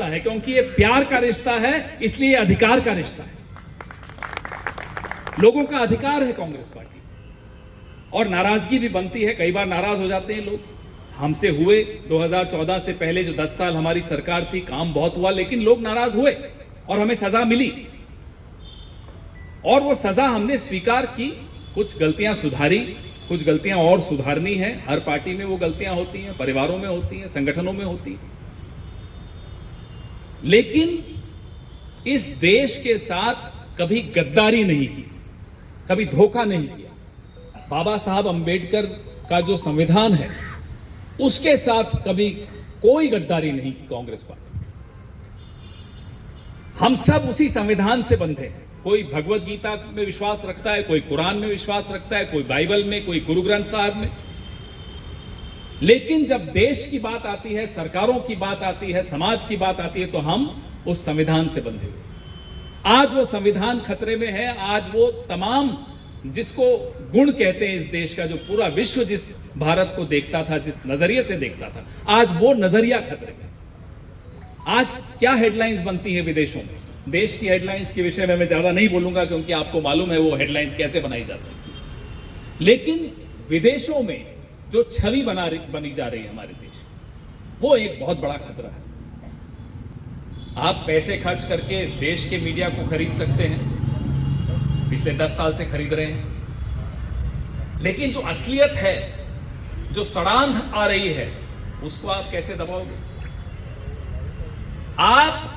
रिश्ता है, क्योंकि ये प्यार का रिश्ता है, इसलिए अधिकार का रिश्ता है। लोगों का अधिकार है कांग्रेस पार्टी, और नाराजगी भी बनती है, कई बार नाराज हो जाते हैं लोग। हमसे हुए 2014 से पहले जो 10 साल हमारी सरकार थी, काम बहुत हुआ, लेकिन लोग नाराज हुए और हमें सजा मिली, और वो सजा हमने स्वीकार की। कुछ गलतियां सुधारी, कुछ गलतियां और सुधारनी है। हर पार्टी में वो गलतियां होती हैं, परिवारों में होती हैं, संगठनों में होती हैं, लेकिन इस देश के साथ कभी गद्दारी नहीं की, कभी धोखा नहीं किया। बाबा साहब अंबेडकर का जो संविधान है, उसके साथ कभी कोई गद्दारी नहीं की कांग्रेस पार्टी। हम सब उसी संविधान से बंधे हैं। कोई भगवत गीता में विश्वास रखता है, कोई कुरान में विश्वास रखता है, कोई बाइबल में, कोई गुरु ग्रंथ साहब में, लेकिन जब देश की बात आती है, सरकारों की बात आती है, समाज की बात आती है, तो हम उस संविधान से बंधे हुए। आज वो संविधान खतरे में है। आज वो तमाम जिसको गुण कहते हैं इस देश का, जो पूरा विश्व जिस भारत को देखता था, जिस नजरिए से देखता था, आज वो नजरिया खतरे में। आज क्या हेडलाइंस बनती है विदेशों में? देश की हेडलाइंस के विषय में मैं ज्यादा नहीं बोलूंगा, क्योंकि आपको मालूम है वो हेडलाइंस कैसे बनाई जाती है, लेकिन विदेशों में जो छवि बनी जा रही है हमारे देश, वो एक बहुत बड़ा खतरा है। आप पैसे खर्च करके देश के मीडिया को खरीद सकते हैं, पिछले 10 साल से खरीद रहे हैं, लेकिन जो असलियत है, जो सड़ांध आ रही है, उसको आप कैसे दबाओगे? आप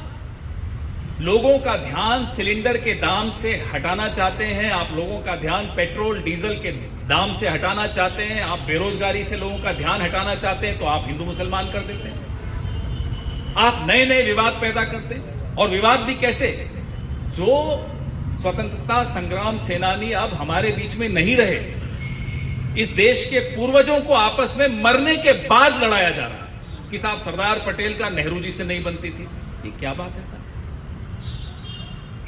लोगों का ध्यान सिलेंडर के दाम से हटाना चाहते हैं, आप लोगों का ध्यान पेट्रोल डीजल के दाम से हटाना चाहते हैं, आप बेरोजगारी से लोगों का ध्यान हटाना चाहते हैं, तो आप हिंदू मुसलमान कर देते हैं। आप नए नए विवाद पैदा करते हैं, और विवाद भी कैसे? जो स्वतंत्रता संग्राम सेनानी अब हमारे बीच में नहीं रहे, इस देश के पूर्वजों को आपस में मरने के बाद लड़ाया जा रहा है कि साहब सरदार पटेल का नेहरू जी से नहीं बनती थी। ये क्या बात है साहब?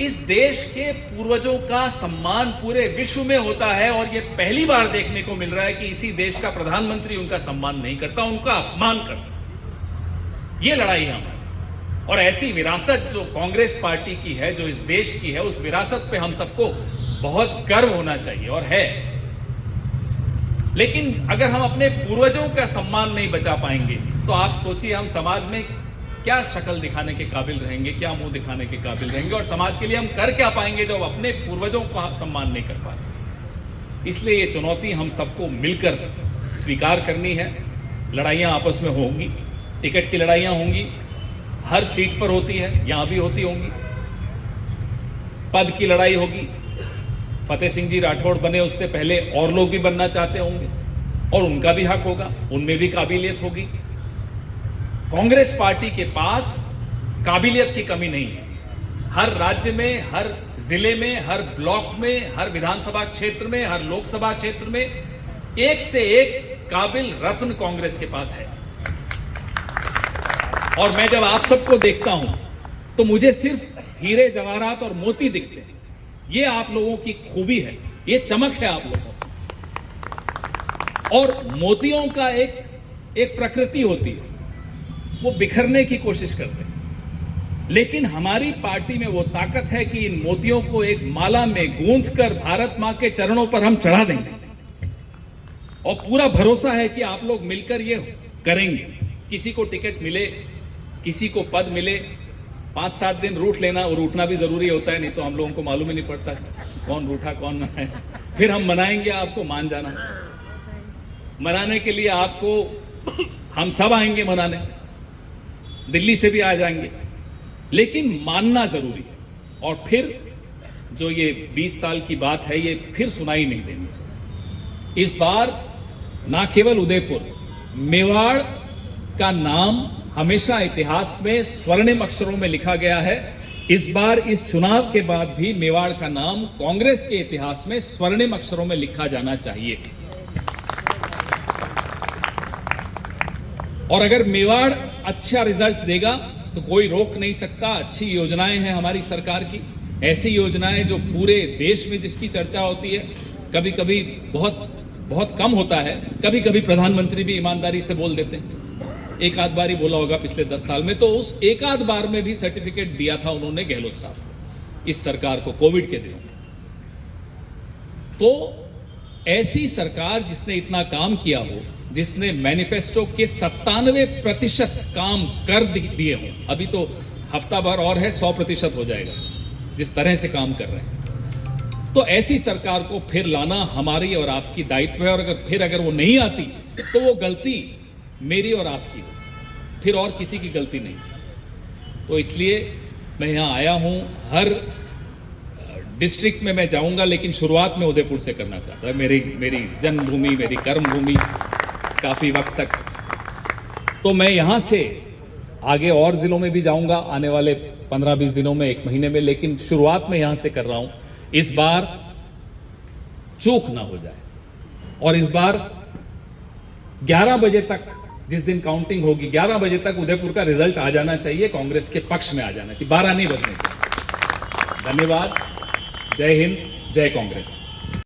इस देश के पूर्वजों का सम्मान पूरे विश्व में होता है, और यह पहली बार देखने को मिल रहा है कि इसी देश का प्रधानमंत्री उनका सम्मान नहीं करता, उनका अपमान करता। यह लड़ाई है हमारी, और ऐसी विरासत जो कांग्रेस पार्टी की है, जो इस देश की है, उस विरासत पे हम सबको बहुत गर्व होना चाहिए, और है। लेकिन अगर हम अपने पूर्वजों का सम्मान नहीं बचा पाएंगे, तो आप सोचिए हम समाज में क्या शक्ल दिखाने के काबिल रहेंगे, क्या मुंह दिखाने के काबिल रहेंगे, और समाज के लिए हम कर क्या पाएंगे जो अपने पूर्वजों का सम्मान नहीं कर पा रहे। इसलिए ये चुनौती हम सबको मिलकर स्वीकार करनी है। लड़ाइयाँ आपस में होंगी, टिकट की लड़ाइयाँ होंगी, हर सीट पर होती है, यहाँ भी होती होंगी। पद की लड़ाई होगी, फतेह सिंह जी राठौड़ बने उससे पहले और लोग भी बनना चाहते होंगे, और उनका भी हक होगा, उनमें भी काबिलियत होगी। कांग्रेस पार्टी के पास काबिलियत की कमी नहीं है। हर राज्य में, हर जिले में, हर ब्लॉक में, हर विधानसभा क्षेत्र में, हर लोकसभा क्षेत्र में एक से एक काबिल रत्न कांग्रेस के पास है। और मैं जब आप सबको देखता हूं, तो मुझे सिर्फ हीरे जवाहरात और मोती दिखते हैं। ये आप लोगों की खूबी है, ये चमक है आप लोगों की। और मोतियों का एक प्रकृति होती है, वो बिखरने की कोशिश करते हैं, लेकिन हमारी पार्टी में वो ताकत है कि इन मोतियों को एक माला में गूंथकर भारत मां के चरणों पर हम चढ़ा देंगे, और पूरा भरोसा है कि आप लोग मिलकर ये करेंगे। किसी को टिकट मिले, किसी को पद मिले, 5-7 दिन रूठ लेना, और रूठना भी जरूरी होता है, नहीं तो हम लोगों को मालूम ही नहीं पड़ता कौन रूठा कौन ना है। फिर हम मनाएंगे, आपको मान जाना। मनाने के लिए आपको हम सब आएंगे मनाने, दिल्ली से भी आ जाएंगे, लेकिन मानना जरूरी है। और फिर जो ये 20 साल की बात है, ये फिर सुनाई नहीं देनी चाहिए। इस बार ना केवल उदयपुर, मेवाड़ का नाम हमेशा इतिहास में स्वर्णिम अक्षरों में लिखा गया है। इस बार इस चुनाव के बाद भी मेवाड़ का नाम कांग्रेस के इतिहास में स्वर्णिम अक्षरों में लिखा जाना चाहिए। और अगर मेवाड़ अच्छा रिजल्ट देगा तो कोई रोक नहीं सकता। अच्छी योजनाएं हैं हमारी सरकार की, ऐसी योजनाएं जो पूरे देश में जिसकी चर्चा होती है। कभी कभी बहुत बहुत कम होता है, कभी कभी प्रधानमंत्री भी ईमानदारी से बोल देते हैं। एक आध बार ही बोला होगा पिछले 10 साल में, तो उस एक आध बार में भी सर्टिफिकेट दिया था उन्होंने गहलोत साहब को, इस सरकार को, कोविड के दिनों में। तो ऐसी सरकार जिसने इतना काम किया हो, जिसने मैनिफेस्टो के 97% काम कर दिए हों, अभी तो हफ्ता भर और है 100% हो जाएगा जिस तरह से काम कर रहे हैं, तो ऐसी सरकार को फिर लाना हमारी और आपकी दायित्व है। और अगर वो नहीं आती तो वो गलती मेरी और आपकी हो, फिर और किसी की गलती नहीं। तो इसलिए मैं यहाँ आया हूँ, हर डिस्ट्रिक्ट में मैं जाऊँगा, लेकिन शुरुआत में उदयपुर से करना चाहता है, मेरी जन्मभूमि, मेरी कर्मभूमि काफ़ी वक्त तक। तो मैं यहाँ से आगे और ज़िलों में भी जाऊँगा आने वाले 15-20 दिनों में, 1 महीने में, लेकिन शुरुआत में यहाँ से कर रहा हूँ। इस बार चूक ना हो जाए, और इस बार 11 बजे तक, जिस दिन काउंटिंग होगी 11 बजे तक उदयपुर का रिजल्ट आ जाना चाहिए, कांग्रेस के पक्ष में आ जाना चाहिए, 12 नहीं बजने चाहिए। धन्यवाद। जय हिंद, जय कांग्रेस।